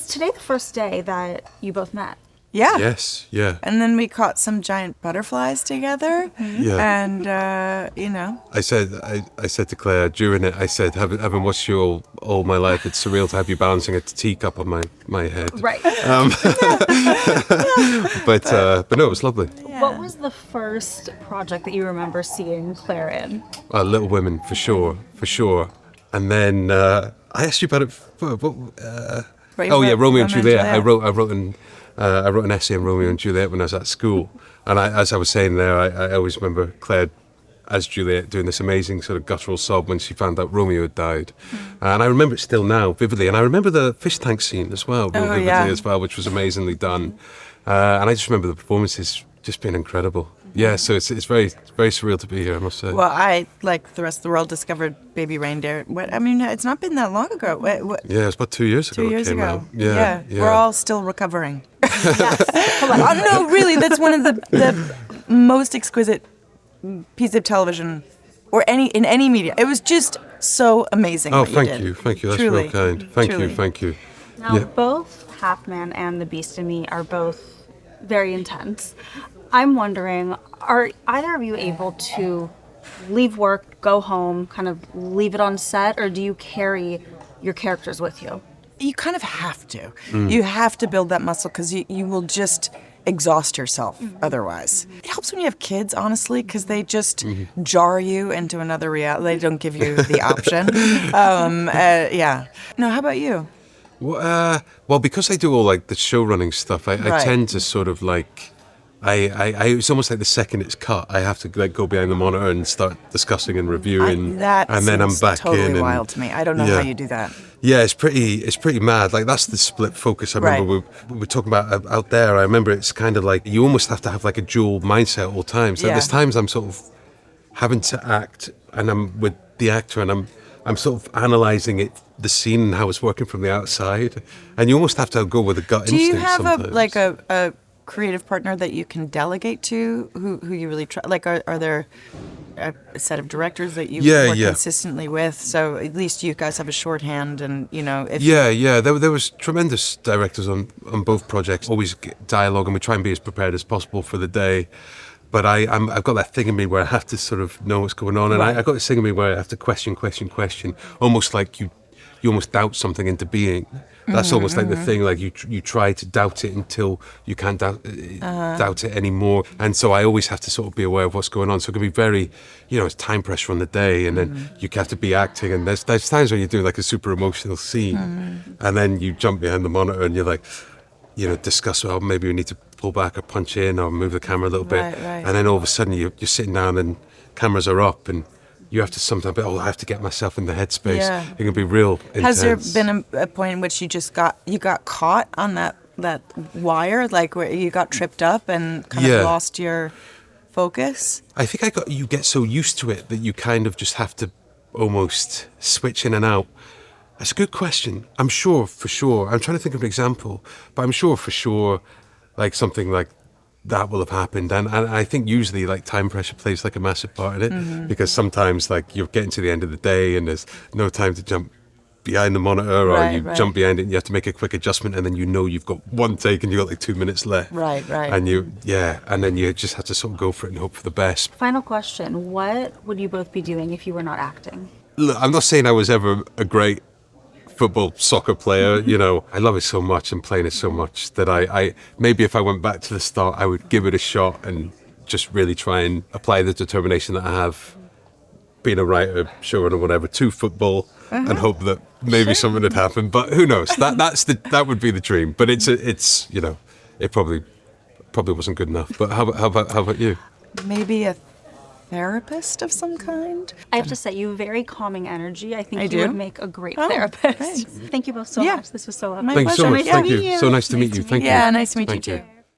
Is today the first day that you both met? Yeah. Yes, yeah. And then we caught some giant butterflies together. Yeah. And, you know. I said to Claire during it, I said, having watched you all my life, it's surreal to have you balancing a teacup on my head. Right. But no, it was lovely. What was the first project that you remember seeing Claire in? Little Women, for sure. And then I asked you about it. Romeo and Juliet. I wrote an essay on Romeo and Juliet when I was at school, and as I was saying there, I always remember Claire as Juliet doing this amazing sort of guttural sob when she found out Romeo had died, and I remember it still now vividly, and I remember the fish tank scene as well, vividly as well, which was amazingly done, and I just remember the performances just being incredible. Yeah, so it's very surreal to be here, I must say. Well, I, like the rest of the world, discovered Baby Reindeer. It's not been that long ago. Yeah, it's about 2 years ago. 2 years it came ago. out. Yeah. We're all still recovering. No, really, that's one of the most exquisite piece of television, or in any media. It was just so amazing. Oh, what thank you you. did. That's real kind. Thank you. Now, both Half Man and The Beast in Me are both very intense. I'm wondering, are either of you able to leave work, go home, kind of leave it on set, or do you carry your characters with you? You kind of have to. You have to build that muscle because you will just exhaust yourself otherwise. It helps when you have kids, honestly, because they just jar you into another reality. They don't give you the option. Yeah. No, how about you? Well, because I do all like the show running stuff, I tend to sort of like. It's almost like the second it's cut, I have to like go behind the monitor and start discussing and reviewing, and then I'm back totally in. Totally wild to me. I don't know how you do that. Yeah, it's pretty mad. Like that's the split focus. I remember we were talking about out there. I remember it's kind of like you almost have to have like a dual mindset at all times. Like there's times I'm sort of having to act, and I'm with the actor, and I'm sort of analysing the scene and how it's working from the outside, and you almost have to go with a gut instinct. Do you have sometimes. a creative partner that you can delegate to, who you really trust? Like, are there a set of directors that you work consistently with? So at least you guys have a shorthand, and you know. There was tremendous directors on both projects. Always dialogue, and we try and be as prepared as possible for the day. But I've got that thing in me where I have to sort of know what's going on, and I've got this thing in me where I have to question, almost like you almost doubt something into being. That's almost like the thing, like you try to doubt it until you can't doubt it anymore. And so I always have to sort of be aware of what's going on. So it can be very, it's time pressure on the day, and then you have to be acting. And there's times when you do like a super emotional scene, and then you jump behind the monitor and you're like, discuss, well, maybe we need to pull back or punch in or move the camera a little bit. Right. And then all of a sudden you're sitting down and cameras are up, and you have to sometimes, I have to get myself in the headspace. Yeah. It can be real intense. Has there been a point in which you got caught on that wire, like where you got tripped up and kind of lost your focus? I think you get so used to it that you kind of just have to almost switch in and out. That's a good question. I'm sure, for sure. I'm trying to think of an example, but I'm sure for sure, like something like that will have happened, and I think usually like time pressure plays like a massive part in it, because sometimes like you're getting to the end of the day and there's no time to jump behind the monitor, or you jump behind it and you have to make a quick adjustment, and then you've got one take and you've got like 2 minutes left, right and and then you just have to sort of go for it and hope for the best. Final question, what would you both be doing if you were not acting? Look, I'm not saying I was ever a great soccer player, I love it so much and playing it so much that I maybe if I went back to the start, I would give it a shot and just really try and apply the determination that I have being a writer, showrunner, whatever, to football, and hope that maybe something would happen. But who knows? That would be the dream. But it's it probably wasn't good enough. But how about you? Maybe a therapist of some kind. I have to say, you have very calming energy. I think I you do? would make a great therapist. Thanks. Thank you both so much. This was so lovely. My Thanks so pleasure. much. Thank you. So nice to meet you. Thank you. Yeah, nice to meet you Thank you. too.